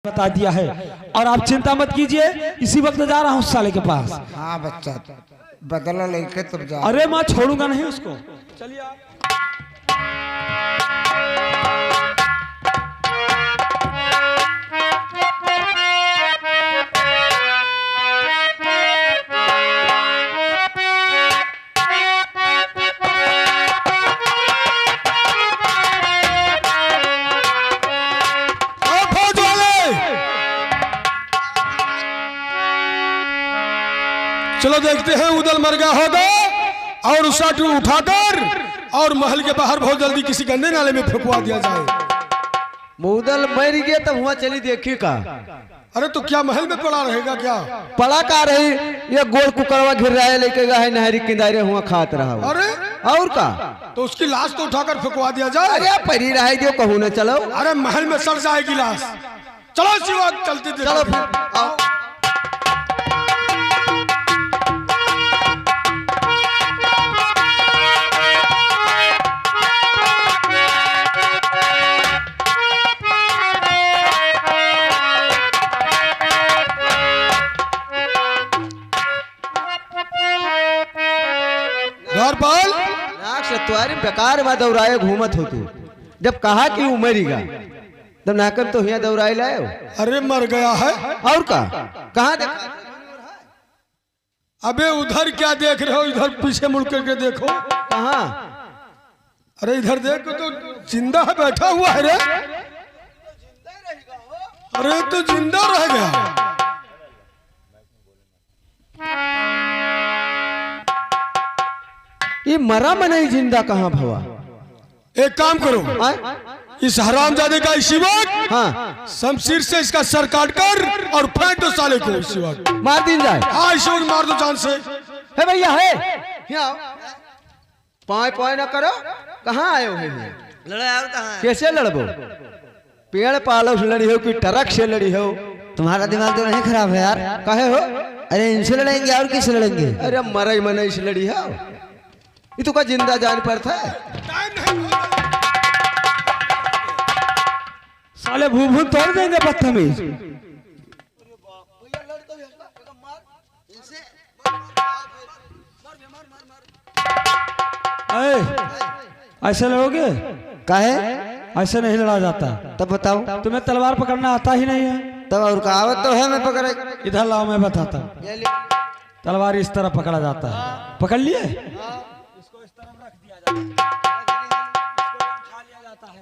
बता दिया है और आप चिंता मत कीजिए। इसी वक्त जा रहा हूँ उस साले के पास। हाँ बच्चा बदला लेके तब जा। अरे मैं छोड़ूंगा नहीं उसको। चलिए आप। चलो देखते हैं उदल मर गया होगा और उस साटू उठाकर और महल के बाहर बहुत जल्दी किसी गंदे नाले में फेंकवा दिया जाए। मुदल मर गया तब हुआ चली देखी का। अरे तो क्या महल में पड़ा रहेगा क्या? पड़ा का रही ये गोल कुकरवा घिर रहा है लेके गया है नहरी किनारे हुआ खात रहा हूं। अरे और का तो उसकी लाश तो उठाकर फेंकवा दिया जाए। अरे परी रहा दियो कहू न चलो। अरे महल में सड़ जाएगी लाश। चलो शिवा चलते चलो फिर आओ। तुम्हारी बेकार में दौड़ाए घूमत हो तू। जब कहा कि उमरीगा तब नाकम तो यहाँ दौड़ाए लाए। अरे मर गया है और का कहाँ देखा? अबे उधर क्या देख रहे हो? इधर पीछे मुड़ करके देखो। कहाँ? अरे इधर देखो तो जिंदा है, बैठा हुआ है रे। अरे तो जिंदा रह गया। ये मरा में नहीं जिंदा कहाँ भवा? एक काम करो इस हरामजादे का इसी वक्त हाँ शमशीर से इसका सर काट कर और फेंक दो साले को इसी वक्त। मार दिन जाए। हाँ इसी वक्त मार दो जान से। है भैया है पाए पाए ना करो। कहाँ आए हो? लड़ाई कहाँ? कैसे लड़बो? पेड़ पालो से लड़ी हो कि ट्रक से लड़ी हो? तुम्हारा दिमाग तो नहीं खराब है यार? कहे हो? अरे इनसे लड़ेंगे और किससे लड़ेंगे? अरे मरई मनई से लड़ी हो। ये तो का जिंदा जान पर था। साले भूभून तोड़ देंगे बदतमीज। ऐसे लड़ोगे? काहे? ऐसे नहीं लड़ा जाता। तब बताओ। तुम्हें तलवार पकड़ना आता ही नहीं है? तब और कहावत तो है मैं पकड़े। इधर लाओ मैं बताता हूँ। तलवार इस तरह पकड़ा जाता है। पकड़ लिए? इसको इस तरफ रख दिया जाता है। इसको उठा लिया जाता है।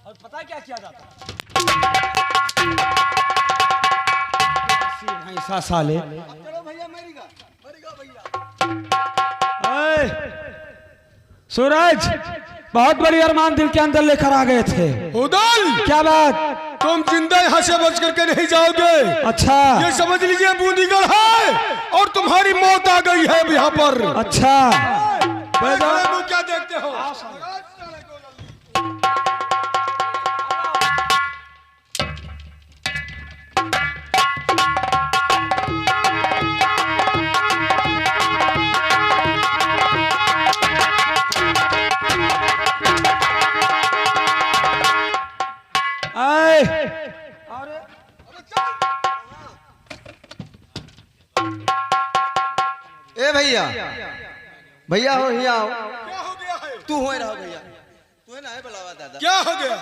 और पता क्या किया जाता है? भैंसा साले। सूरज बहुत बड़ी अरमान दिल के अंदर लेकर आ गए थे। उदल क्या बात? तुम जिंदा यहाँ से बच करके नहीं जाओगे। अच्छा ये समझ लीजिए बूंदीगढ़ है और तुम्हारी मौत आ गई है यहाँ पर। अच्छा क्या देखते हो? ए भैया भैया हो यहाँ आओ। क्या हो गया है? तू हो रहा भैया। तू है ना बुलावा दादा। क्या हो गया?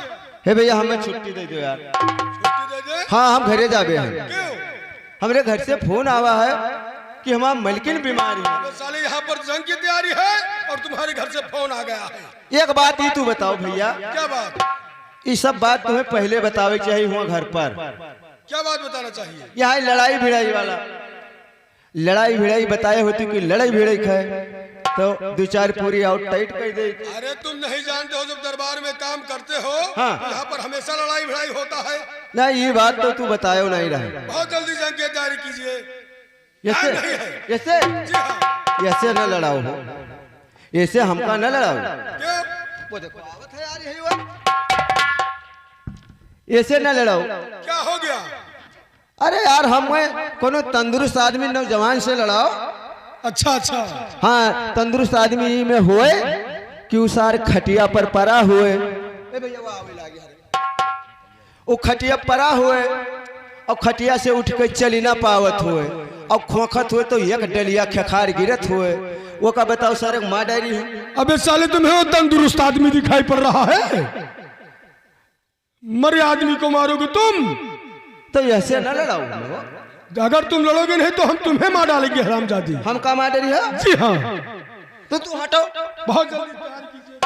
हे भैया हमें छुट्टी दे दो यार। छुट्टी दे दे। हाँ हम घरे जाबे हैं। क्यों? हमरे घर से फोन आवा है कि हमारा मलकिन बीमारी है। तो साले यहाँ पर जंग की तैयारी है और तुम्हारे घर से फोन आ गया है। एक बात ही तू बताओ भैया। क्या बात? ये सब बात तुम्हें पहले बतावे चाहिए हुआ घर पर। क्या बात बताना चाहिए? यहाँ लड़ाई भिड़ाई वाला लड़ाई भिड़ाई बताए होती कि लड़ाई भिड़ाई खाए तो दो चार पूरी आउट टाइट कर दे। अरे तुम नहीं जानते हो जब दरबार में काम करते हो हाँ। यहाँ पर हमेशा लड़ाई भिड़ाई होता है। ना ये बात तो तू बतायो नहीं रहे। बहुत जल्दी जंग की तैयारी कीजिए। ऐसे नहीं है। ऐसे जी हाँ। ऐसे न लड़ाओ हो। ऐसे हमका न लड़ाओ। क्यों? ऐसे न लड़ाओ। क्या हो गया? अरे यार हमें कोनो तंदुरुस्त आदमी नौजवान से लड़ाओ। अच्छा अच्छा। हाँ तंदुरुस्त आदमी में होए कि उसार खटिया पर पड़ा हुए। वो खटिया पड़ा हुए और खटिया से उठ के चली ना पावत हुए और खोखत हुए तो एक डलिया खेखार गिरत हुए, वो का बताओ सर माँ डायरी है। अबे साले तुम्हें वो तंदुरुस्त आदमी दिखाई पड़ रहा है? मरे आदमी को मारोगे तुम? तो ऐसे न लड़ाओ, अगर तुम लड़ोगे नहीं तो हम तुम्हें मार डालेंगे हरामजादी। हम का माँ डायरी है? जी हाँ। तो तू हटो, बहुत जल्दी तैयार कीजिए।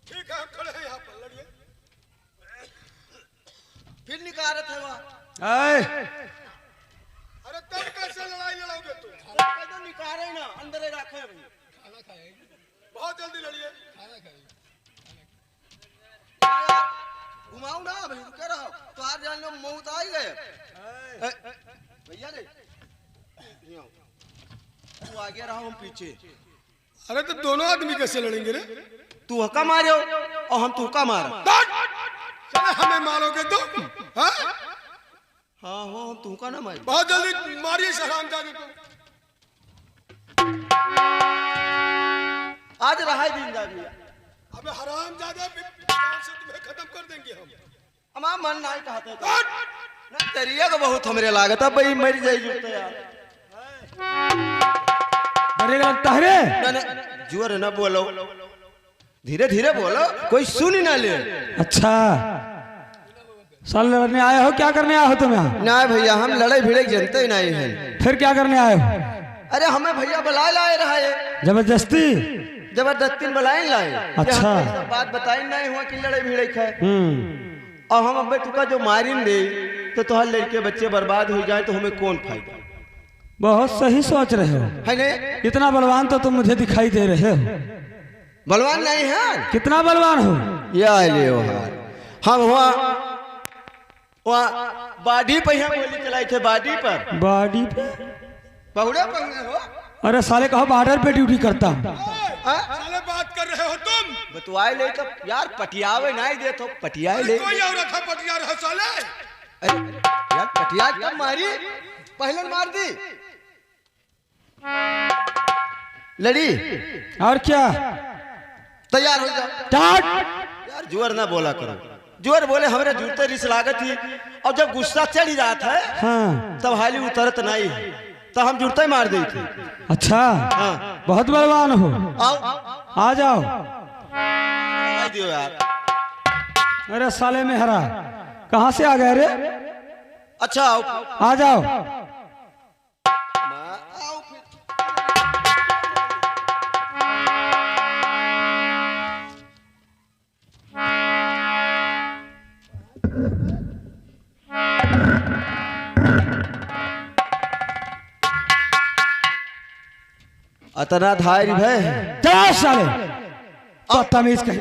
ठीक है, हम खड़े हैं यहाँ पर, लड़िए। फिर निकारत है वहाँ। अरे तब कैसे लड़ाई लड़ोगे तुम? तो निकारे ना, अंदर ही रखे भाई। खाना खाएगी। बहुत जल्दी लड़िए। खाना खाएगी। घुमाऊ ना भाई, रुके रहो तो आज जान लो मौत आ ही गए भैया रे। तू आगे रहो, हम पीछे। अरे तो दोनों आदमी कैसे लड़ेंगे रे? तू हका मारो और हम तू का मारा। चले हमें मारोगे तुम? हाँ? हाँ हो, हम तू का ना मारी। बहुत जल्दी मारिए हरामजादे को। आज रहा ही दिन जा भैया। अबे हरामजादा, जान से तुम्हें खत्म कर देंगे हम। हमारा मन नहीं कहते तो ना, तेरिया का बहुत हमरे लागत है भाई, मर जाई जुटते यार। डरेगा लगता है रे? ना ना, जोर ना बोलो, धीरे धीरे बोलो, कोई सुन ही ना ले। अच्छा, साल लड़ने आए हो? क्या करने आए हो तुम यहाँ? ना भैया, हम लड़ाई भिड़े जनते ही नहीं है। फिर क्या करने आए हो? अरे हमें भैया बुलाए लाए रहा है, जबरदस्ती? जबरदस्ती बुलाए लाए। अच्छा। बात बताई नहीं हुआ कि लड़ाई भिड़े खाए। और हम अब तुका जो मारिन दे तो तुहार लड़के बच्चे बर्बाद हो जाए तो हमें कौन फायदा? बहुत सही सोच रहे हो। है नहीं? इतना बलवान तो तुम मुझे दिखाई दे रहे हो। बलवान नहीं है? कितना बलवान हो? या ले हम वहाँ बाडी पे हम गोली चलाई थे, बाडी पर। बॉडी पे? बहुड़ा पहुंचे हो? अरे साले कहो बॉर्डर पे ड्यूटी करता हूँ। साले बात कर रहे हो तुम? बतुआए ले तो यार, पटियावे नहीं दे तो पटियाए ले। कोई और था पटिया रहा साले? अरे यार, पटिया कब मारी? पहले मार दी लड़ी। और क्या? तैयार हो जाओ। टाट! यार जोर ना बोला करो, जोर बोले हमारे जूते रिस लागत ही। और जब गुस्सा चढ़ ही जाता है हाँ। तब हाली उतरत नहीं, तो हम जूते मार दी थी। अच्छा, हाँ। बहुत बलवान हो। आओ आ जाओ। आ दियो यार। अरे साले में हरा, कहाँ से आ गए रे? अच्छा आओ। आ जाओ। आओ फिर। अतना धारी भय जा साले, बदतमीज कहीं।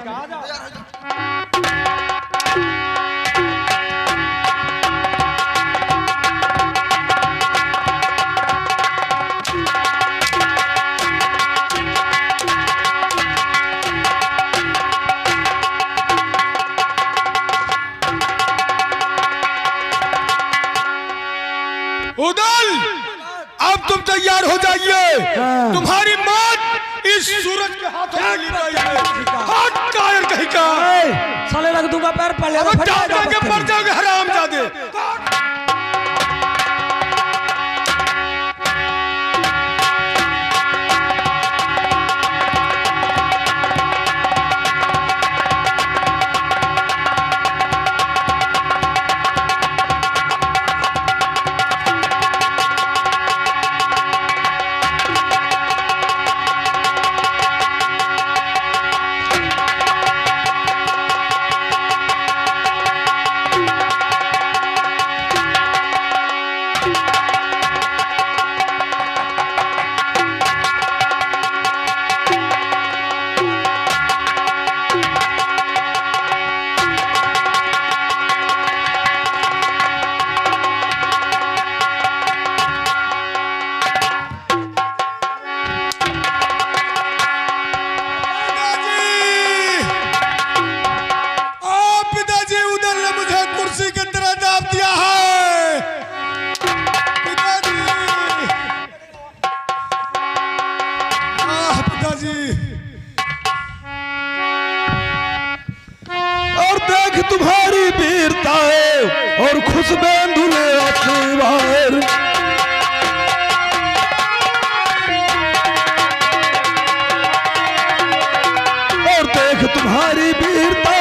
उदल, अब तुम तैयार हो जाइए। हाँ। तुम्हारी मौत इस सूरज के हाथों में ली गई है। हट कायर कहीं का। साले रख दूंगा पैर पहले। अब जान जाके मर जाओगे हरामजादे। जी। और देख तुम्हारी वीरता और खुशबेंदुले अखबार। और देख तुम्हारी वीरता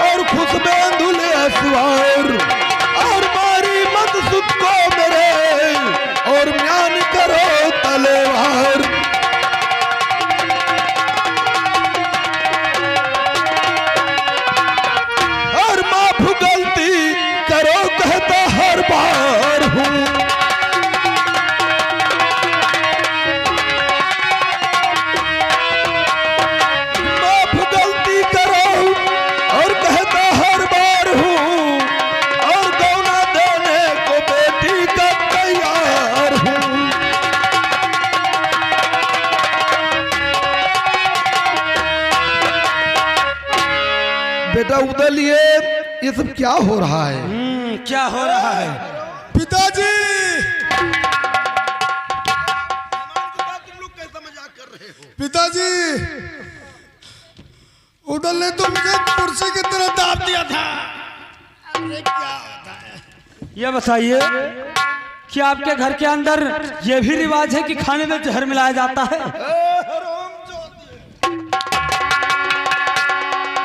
और खुशबेंदुले अखबार। और मारी मत सुत को मेरे और म्यान करो तलवार। और माफ गलती करो कहता हर बार हूँ। माफ गलती करो और कहता हर बार हूँ। और गौना देने को बेटी का तैयार हूँ। बेटा उधर ये सब क्या हो रहा है? क्या हो रहा है? पिताजी पिताजी उधर ने तो मुझे कुर्सी की तरह दाब दिया था। अरे क्या होता है? ये बताइए कि आपके घर के अंदर ये भी रिवाज है कि खाने में जहर मिलाया जाता है?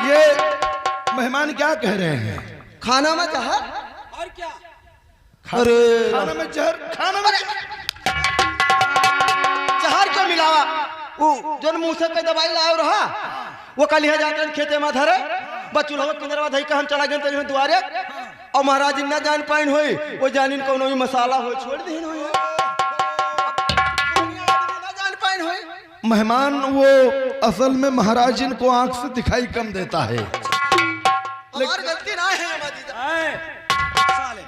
ये मेहमान क्या कह रहे हैं? खाना में जहर? और क्या? अरे खाना में जहर, खाना में जहर क्या मिलावा? वो जो मुंह से पे दवाई लाओ रहा वो कल यहाँ जाकर खेते में धरे बच्चू लोग किंदरवा धई का हम चला गए तेरे दुआरे और महाराज इन्ना जान पाइन होई वो जानिन कोनो ही मसाला हो छोड़ देन होई ना जान पाइन होई। मेहमान वो असल में महाराज जी को आंख से दिखाई कम देता है। हमारी गलती ना है ऐ, साले,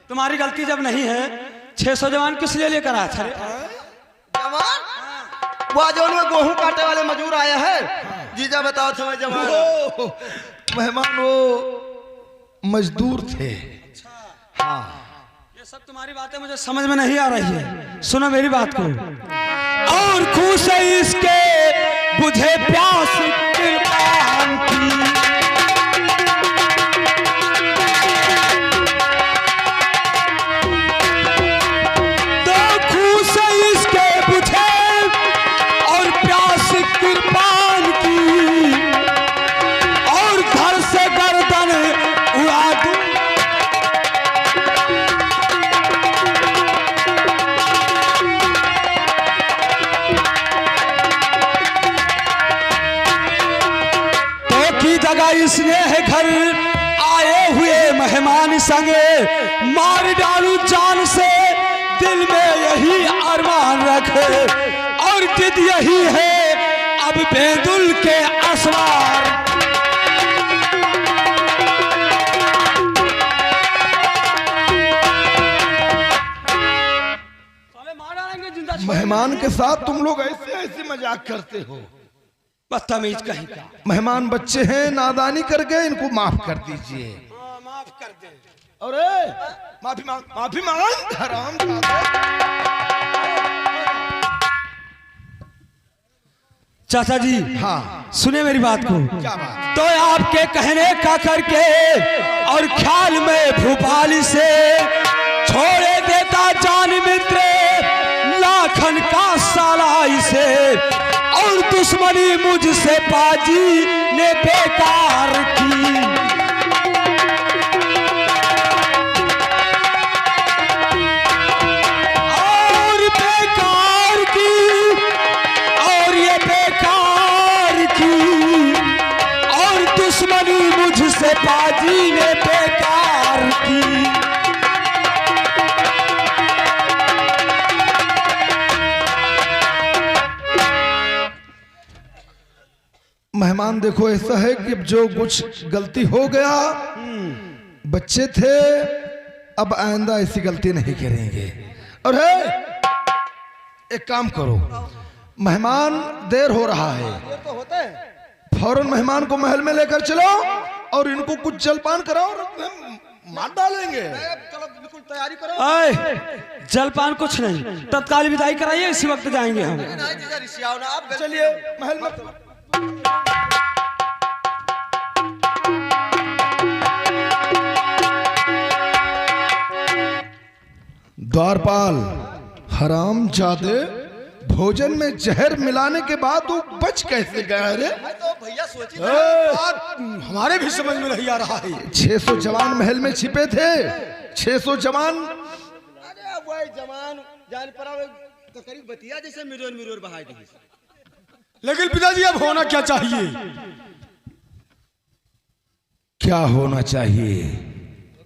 तुम्हारी गलती जब नहीं है 600 जवान किस लिए लेकर आया था? जवान वो जो गेहूं काटे वाले मजदूर आया है जीजा बताओ थे जवान। मेहमान वो मजदूर थे। हाँ ये सब तुम्हारी बातें मुझे समझ में नहीं आ रही है। सुनो मेरी बात को। और खुश है इसके बुझे प्यास कृपान की। तो खुश है इसके बुझे और प्यास कृपान की। और घर से गर्दन उड़ा दूं जगह स्नेह घर आए हुए मेहमान संगे मार डालू जान से दिल में यही अरमान रखे और जिद यही है अब बेदुल के असवार। मार डालेंगे जिंदा। मेहमान के साथ तुम लोग ऐसे ऐसे मजाक करते हो? बदतमीज कहीं का। मेहमान बच्चे हैं, नादानी कर गए, इनको माफ कर दीजिए। माफ कर दे। अरे माफी मांग हराम। चाचा जी हाँ सुने मेरी बात को। क्या बात? तो आपके कहने का करके और ख्याल में भूपाली से छोड़े देता जान मित्र लाखन का सालाई से। और दुश्मनी मुझसे बाजी ने बेकार की। और बेकार की और ये बेकार की। और दुश्मनी मुझसे बाजी ने बेकार की। मेहमान देखो ऐसा है कि जो कुछ गलती हो गया, बच्चे थे, अब आइंदा ऐसी गलती नहीं करेंगे। और एक काम करो, मेहमान देर हो रहा है, तो होते हैं फौरन मेहमान को महल में लेकर चलो और इनको कुछ जलपान कराओ और मार डालेंगे। चलो बिल्कुल तैयारी करो। अय जलपान कुछ नहीं, तत्काल विदाई कराइए, इसी वक्त जाएंगे हम। नहीं जीजा रिसियाओ ना आप। चलिए महल में। द्वारपाल, हरामजादे, भोजन में जहर मिलाने के बाद तू बच कैसे गया रे? मैं तो भैया सोची बात हमारे भी समझ में नहीं आ रहा है। 600 जवान महल में छिपे थे, 600 जवान। अरे वही जवान जान पर करीब बतिया जैसे मिरोर मिरोर बहाई दी। लेकिन पिताजी अब होना क्या चाहिए? क्या होना चाहिए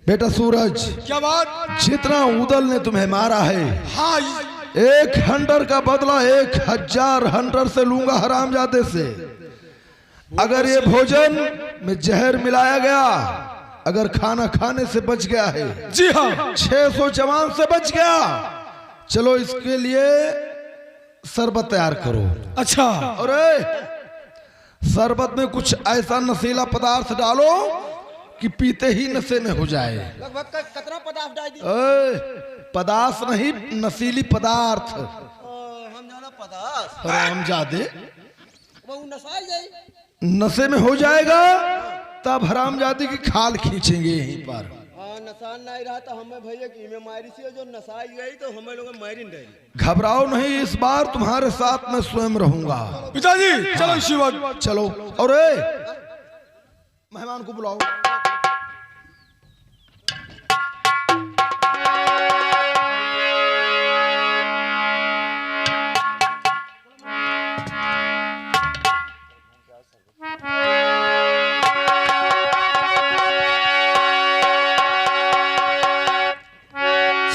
बेटा सूरज? क्या बात? जितना उदल ने तुम्हें मारा है, हाँ, 1 हंटर का बदला 1000 हंटर से लूंगा हरामजादे से। अगर ये भोजन में जहर मिलाया गया, अगर खाना खाने से बच गया है, जी हाँ, 600 जवान से बच गया, चलो इसके लिए शरबत तैयार करो। अच्छा। और शरबत में कुछ ऐसा नशीला पदार्थ डालो कि पीते ही नशे में हो जाए। लगभग कितना पदार्थ डाल दी? पदार्थ नहीं, नशीली पदार्थ। हम जाना पदार्थ। हरामजादे, वो नसाई जाए, नशे में हो जाएगा, तब हरामजादे की खाल खींचेंगे यहीं पर। नसान नहीं रहा तो हमें भैया की में मारी से जो नसाई गई तो हमें लोग मारी नहीं। घबराओ नहीं, इस बार तुम्हारे साथ मैं स्वयं रहूंगा। पिताजी चलो इसी वक्त चलो। और मेहमान को बुलाओ।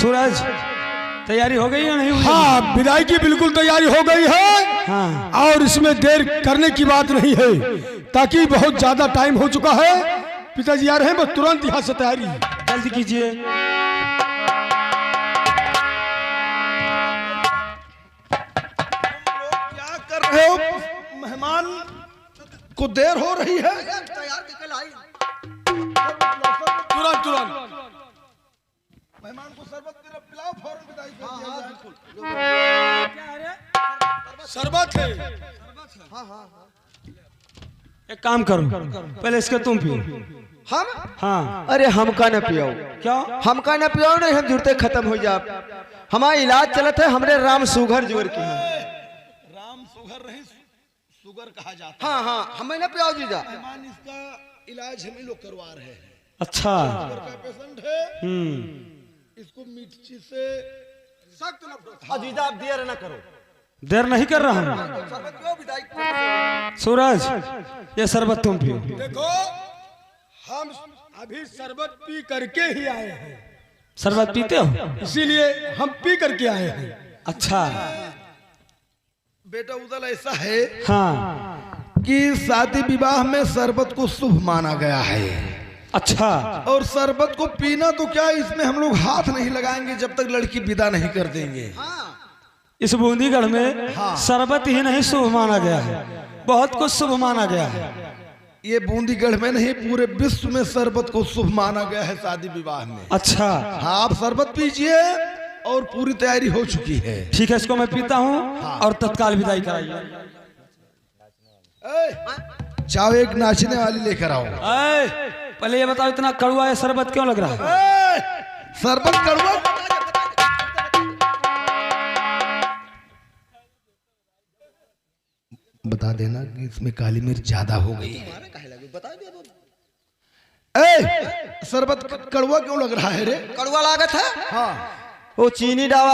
सूरज, तैयारी हो गई या नहीं हुई? हाँ, विदाई की बिल्कुल तैयारी हो गई है। हाँ। और इसमें देर करने की बात नहीं है, ताकि बहुत ज्यादा टाइम हो चुका है। पिताजी आ रहे हैं, बस तुरंत यहाँ से तैयारी। जल्दी कीजिए। क्या कर रहे हो? मेहमान को देर हो रही है। तैयार करके लाई। तुरंत तुरंत मेहमान को शरबत पिलाओ, फौरन विदाई कर दिया जाए। शरबत है। एक काम करो, पहले इसके तुम पियो। हम? हाँ। अरे हम का न पियो। क्या? हम का न पियो नहीं, हम जुड़ते खत्म हो जा। हमारा इलाज चलत है, हमरे राम सुगर जोर की है। राम सुगर नहीं, सुगर कहा जाता हाँ हाँ, हमें न पियो जीजा। मेहमान, इसका इलाज हम ही लोग करवा रहे हैं। अच्छा। शुगर का पेशेंट है, इसको मिर्ची से सख्त नफरत। जीजा आप देर न करो। देर नहीं कर रहा हूँ। शरबत पियो, विदाई। सूरज, ये शरबत तुम पियो। देखो, हम अभी शरबत पी करके ही आए हैं। शरबत पीते हो? इसीलिए हम पी करके आए हैं। अच्छा। बेटा उदल, ऐसा है हाँ। कि शादी विवाह में शरबत को शुभ माना गया है। अच्छा। और शरबत को पीना तो क्या, इसमें हम लोग हाथ नहीं लगाएंगे जब तक लड़की विदा नहीं कर देंगे। इस बूंदीगढ़ में शरबत ही नहीं शुभ माना गया है, बहुत कुछ शुभ माना गया है। ये बूंदीगढ़ में नहीं, पूरे विश्व में शरबत को शुभ माना गया है शादी विवाह में। अच्छा। हाँ, आप शरबत पीजिए और पूरी तैयारी हो चुकी है। ठीक है, इसको मैं पीता हूँ और तत्काल विदाई कराइए। जाओ, एक नाचने वाली लेकर आओ। पहले ये बताओ, इतना कड़वा है शरबत क्यों लग रहा है? शरबत कड़वा? बता देना कि इसमें काली मिर्च ज्यादा हो गई है। शरबत कड़वा क्यों लग रहा है रे? कड़वा लागत है। हाँ, वो चीनी डावा